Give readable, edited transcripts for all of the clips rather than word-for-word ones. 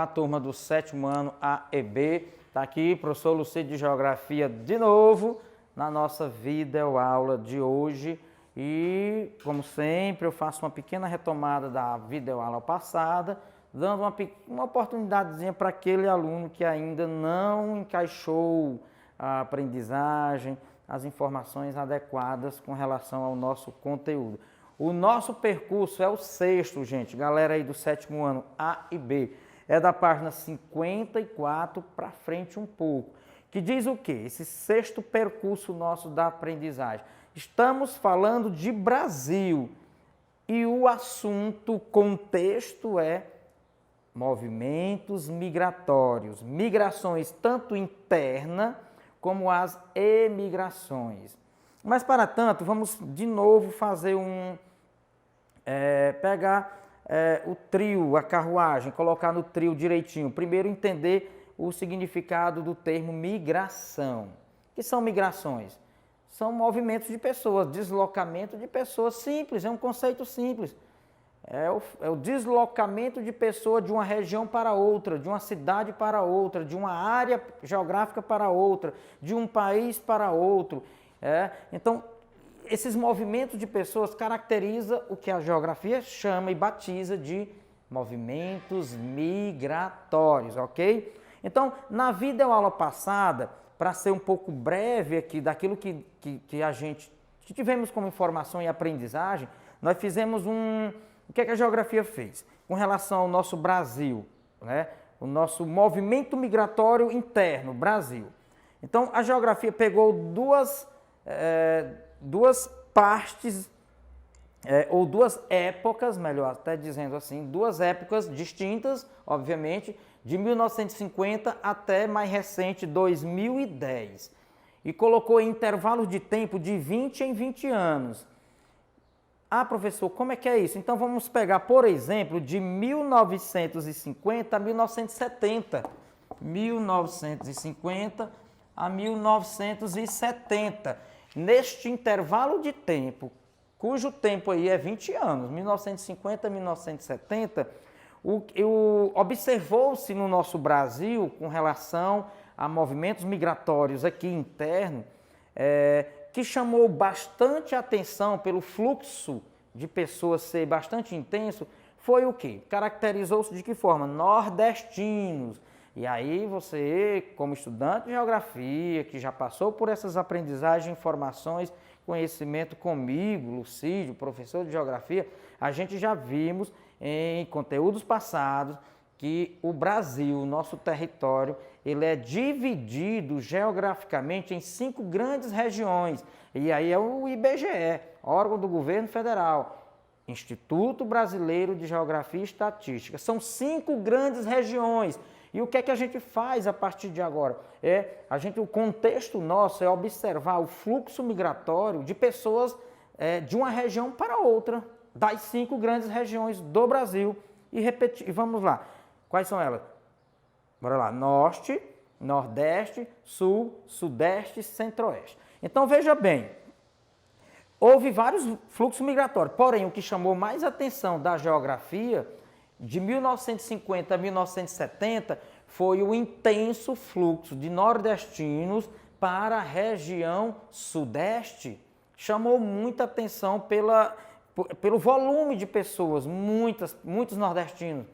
Olá, turma do 7º ano A e B. Está aqui, professor Lucídio de Geografia de novo na nossa videoaula de hoje. E, como sempre, eu faço uma pequena retomada da videoaula passada, dando uma oportunidadezinha para aquele aluno que ainda não encaixou a aprendizagem, as informações adequadas com relação ao nosso conteúdo. O nosso percurso é o 6º, gente, galera aí do 7º ano A e B. É da página 54 para frente um pouco. Que diz o quê? Esse 6º percurso nosso da aprendizagem. Estamos falando de Brasil e o assunto, contexto é movimentos migratórios. Migrações tanto interna como as emigrações. Mas, para tanto, vamos de novo fazer pegar o trio, a carruagem, colocar no trio direitinho. Primeiro, entender o significado do termo migração. O que são migrações? São movimentos de pessoas, deslocamento de pessoas, simples, é um conceito simples. É o deslocamento de pessoa de uma região para outra, de uma cidade para outra, de uma área geográfica para outra, de um país para outro. Então, esses movimentos de pessoas caracterizam o que a geografia chama e batiza de movimentos migratórios, ok? Então, na videoaula passada, para ser um pouco breve aqui daquilo que a gente tivemos como informação e aprendizagem, nós fizemos o que a geografia fez com relação ao nosso Brasil, né? O nosso movimento migratório interno, Brasil. Então, a geografia pegou duas partes, ou duas épocas, melhor até dizendo assim, duas épocas distintas, obviamente, de 1950 até mais recente, 2010. E colocou em intervalos de tempo de 20 em 20 anos. Ah, professor, como é que é isso? Então, vamos pegar, por exemplo, de 1950 a 1970. 1950 a 1970. Neste intervalo de tempo, cujo tempo aí é 20 anos, 1950 a 1970, observou-se no nosso Brasil, com relação a movimentos migratórios aqui internos, que chamou bastante atenção pelo fluxo de pessoas ser bastante intenso, foi o quê? Caracterizou-se de que forma? Nordestinos. E aí você, como estudante de geografia, que já passou por essas aprendizagens, informações, conhecimento comigo, Lucídio, professor de geografia, a gente já vimos em conteúdos passados que o Brasil, nosso território, ele é dividido geograficamente em 5 grandes regiões. E aí é o IBGE, órgão do governo federal, Instituto Brasileiro de Geografia e Estatística. São 5 grandes regiões. E o que é que a gente faz a partir de agora? O contexto nosso é observar o fluxo migratório de pessoas de uma região para outra, das 5 grandes regiões do Brasil. E vamos lá. Quais são elas? Bora lá. Norte, Nordeste, Sul, Sudeste e Centro-Oeste. Então, veja bem, houve vários fluxos migratórios, porém, o que chamou mais atenção da geografia, de 1950 a 1970, foi o intenso fluxo de nordestinos para a região sudeste. Chamou muita atenção pelo volume de pessoas, muitos nordestinos.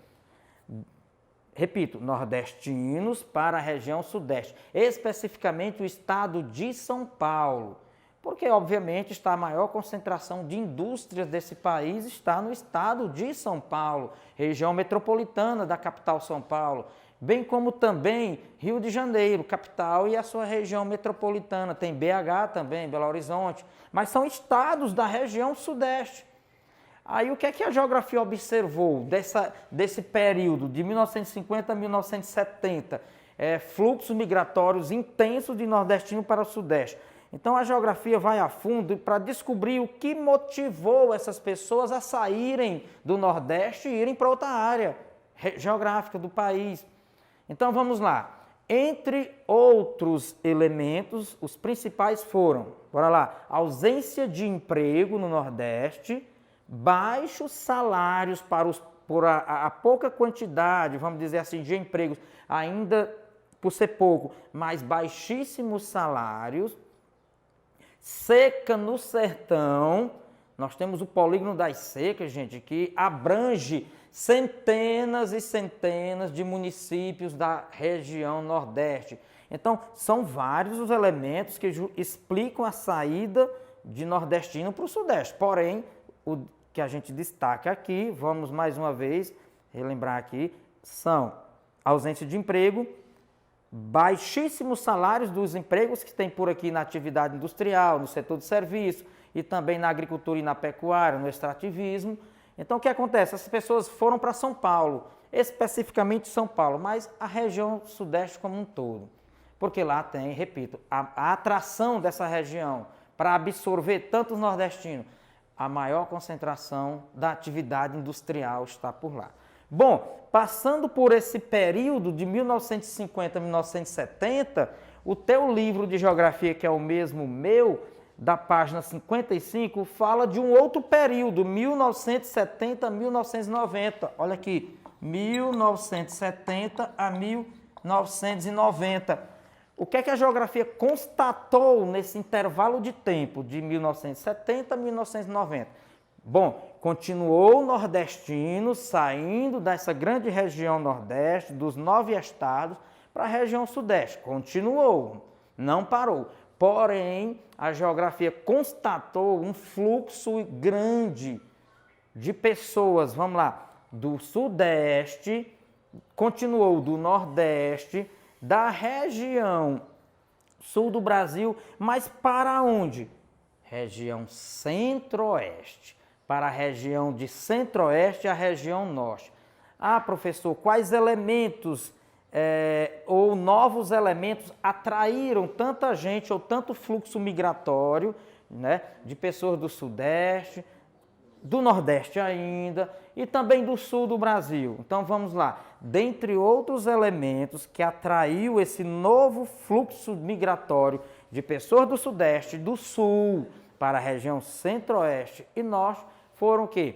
Repito, nordestinos para a região sudeste, especificamente o estado de São Paulo, porque obviamente está a maior concentração de indústrias desse país está no estado de São Paulo, região metropolitana da capital São Paulo, bem como também Rio de Janeiro, capital e a sua região metropolitana, tem BH também, Belo Horizonte, mas são estados da região sudeste. Aí o que é que a geografia observou desse período de 1950 a 1970? Fluxos migratórios intensos de nordestino para o sudeste. Então a geografia vai a fundo para descobrir o que motivou essas pessoas a saírem do Nordeste e irem para outra área geográfica do país. Então vamos lá. Entre outros elementos, os principais foram, bora lá, ausência de emprego no Nordeste, baixos salários para os por a pouca quantidade, vamos dizer assim, de empregos, ainda por ser pouco, mas baixíssimos salários, seca no sertão. Nós temos o polígono das secas, gente, que abrange centenas e centenas de municípios da região Nordeste. Então, são vários os elementos que explicam a saída de nordestino para o Sudeste. Porém, o que a gente destaca aqui, vamos mais uma vez relembrar aqui, são ausência de emprego, baixíssimos salários dos empregos que tem por aqui na atividade industrial, no setor de serviço e também na agricultura e na pecuária, no extrativismo. Então, o que acontece? Essas pessoas foram para São Paulo, especificamente São Paulo, mas a região Sudeste como um todo. Porque lá tem, repito, a atração dessa região para absorver tantos nordestinos, a maior concentração da atividade industrial está por lá. Bom, passando por esse período de 1950 a 1970, o teu livro de geografia, que é o mesmo meu, da página 55, fala de um outro período, 1970 a 1990. Olha aqui, 1970 a 1990. O que é que a geografia constatou nesse intervalo de tempo de 1970 a 1990? Bom, continuou o nordestino saindo dessa grande região Nordeste, dos 9 estados, para a região Sudeste. Continuou, não parou. Porém, a geografia constatou um fluxo grande de pessoas, vamos lá, do Sudeste, continuou do Nordeste, da região sul do Brasil, mas para onde? Região Centro-Oeste. Para a região de Centro-Oeste e a região Norte. Ah, professor, quais elementos ou novos elementos atraíram tanta gente ou tanto fluxo migratório, né, de pessoas do Sudeste, do Nordeste ainda e também do Sul do Brasil? Então vamos lá. Dentre outros elementos que atraiu esse novo fluxo migratório de pessoas do Sudeste e do Sul para a região Centro-Oeste e Norte foram o quê?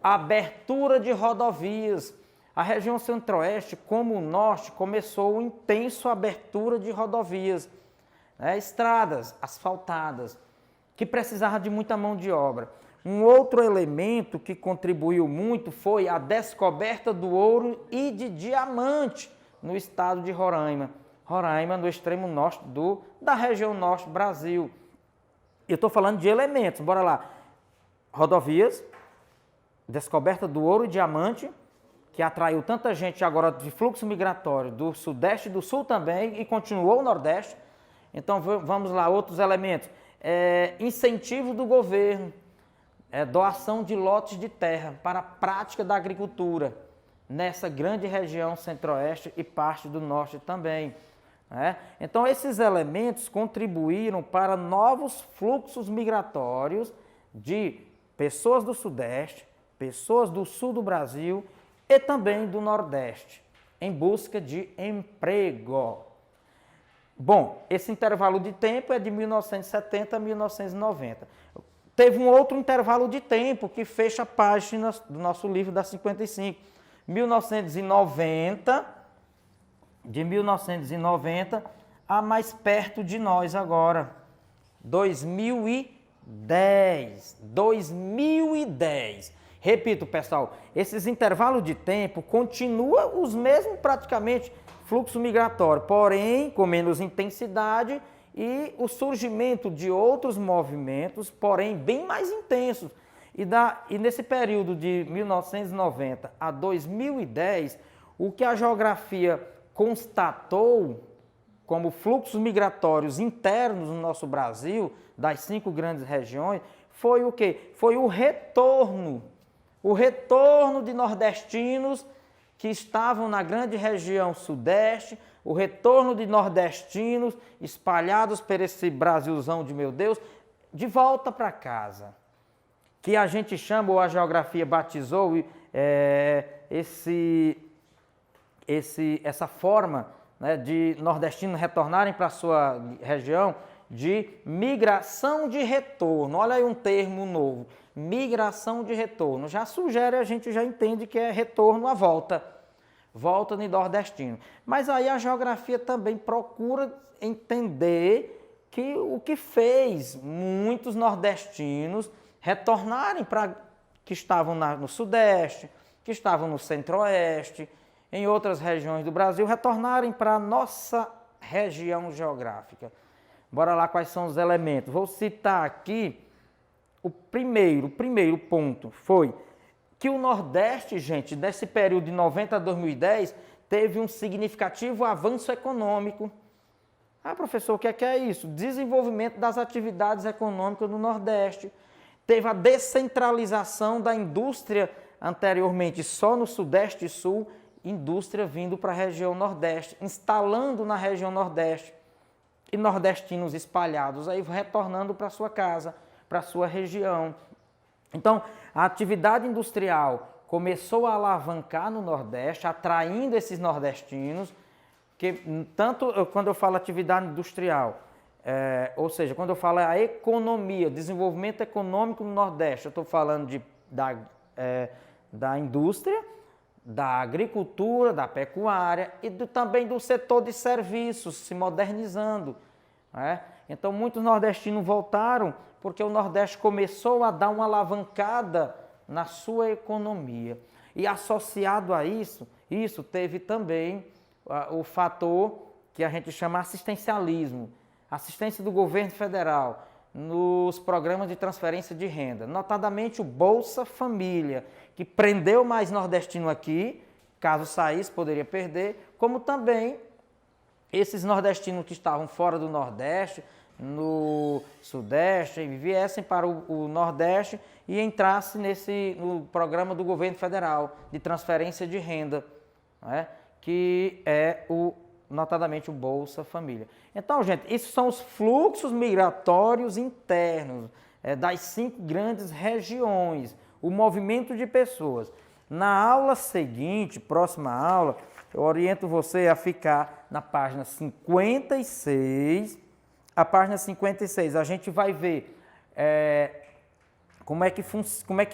A abertura de rodovias. A região Centro-Oeste, como o Norte, começou uma intensa abertura de rodovias, né? Estradas asfaltadas, que precisavam de muita mão de obra. Um outro elemento que contribuiu muito foi a descoberta do ouro e de diamante no estado de Roraima. Roraima, no extremo norte da região norte do Brasil. Eu estou falando de elementos, bora lá. Rodovias, descoberta do ouro e diamante, que atraiu tanta gente agora de fluxo migratório do Sudeste e do Sul também, e continuou o Nordeste. Então vamos lá, outros elementos. Incentivo do governo, doação de lotes de terra para a prática da agricultura, nessa grande região Centro-Oeste e parte do Norte também. Então esses elementos contribuíram para novos fluxos migratórios de pessoas do Sudeste, pessoas do Sul do Brasil e também do Nordeste, em busca de emprego. Bom, esse intervalo de tempo é de 1970 a 1990. Teve um outro intervalo de tempo que fecha a página do nosso livro da 55. 1990, de 1990 a mais perto de nós agora, 2010. Repito, pessoal, esses intervalos de tempo continuam os mesmos praticamente, fluxo migratório, porém com menos intensidade e o surgimento de outros movimentos, porém bem mais intensos. E nesse período de 1990 a 2010, o que a geografia constatou como fluxos migratórios internos no nosso Brasil, das 5 grandes regiões, foi o quê? Foi o retorno de nordestinos que estavam na grande região Sudeste, o retorno de nordestinos espalhados por esse Brasilzão de meu Deus, de volta para casa. Que a gente chama, ou a geografia batizou, essa forma, né, de nordestinos retornarem para a sua região de migração de retorno. Olha aí um termo novo, migração de retorno. Já sugere, a gente já entende que é retorno à volta, volta de nordestino. Mas aí a geografia também procura entender que o que fez muitos nordestinos retornarem para que estavam no Sudeste, que estavam no Centro-Oeste, em outras regiões do Brasil, retornarem para a nossa região geográfica. Bora lá, quais são os elementos? Vou citar aqui o primeiro ponto foi que o Nordeste, gente, desse período de 90 a 2010, teve um significativo avanço econômico. Ah, professor, o que é isso? Desenvolvimento das atividades econômicas no Nordeste. Teve a descentralização da indústria anteriormente só no Sudeste e Sul, indústria vindo para a região Nordeste, instalando na região Nordeste. E nordestinos espalhados aí retornando para sua casa, para sua região. Então, a atividade industrial começou a alavancar no Nordeste, atraindo esses nordestinos, que tanto quando eu falo atividade industrial, ou seja, quando eu falo a economia, desenvolvimento econômico no Nordeste, eu estou falando da indústria, da agricultura, da pecuária e também do setor de serviços se modernizando. Né? Então, muitos nordestinos voltaram porque o Nordeste começou a dar uma alavancada na sua economia. E associado a isso teve também o fator que a gente chama assistencialismo, assistência do governo federal nos programas de transferência de renda, notadamente o Bolsa Família, que prendeu mais nordestino aqui, caso saísse poderia perder, como também esses nordestinos que estavam fora do Nordeste, no Sudeste, viessem para o Nordeste e entrassem no programa do governo federal de transferência de renda, né? Que é notadamente o Bolsa Família. Então, gente, esses são os fluxos migratórios internos das 5 grandes regiões, o movimento de pessoas. Na aula seguinte, próxima aula, eu oriento você a ficar na página 56. A página 56, a gente vai ver como é que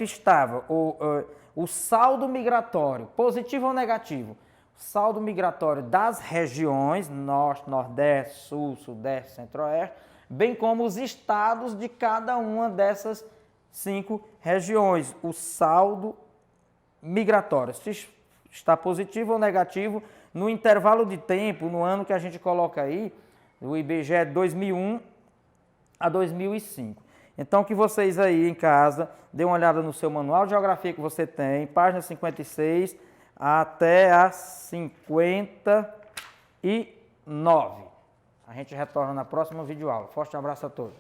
estava o saldo migratório, positivo ou negativo. Saldo migratório das regiões, Norte, Nordeste, Sul, Sudeste, Centro-Oeste, bem como os estados de cada uma dessas 5 regiões. O saldo migratório, se está positivo ou negativo, no intervalo de tempo, no ano que a gente coloca aí, o IBGE 2001 a 2005. Então, que vocês aí em casa dêem uma olhada no seu manual de geografia que você tem, página 56 até a 59. A gente retorna na próxima videoaula. Forte abraço a todos.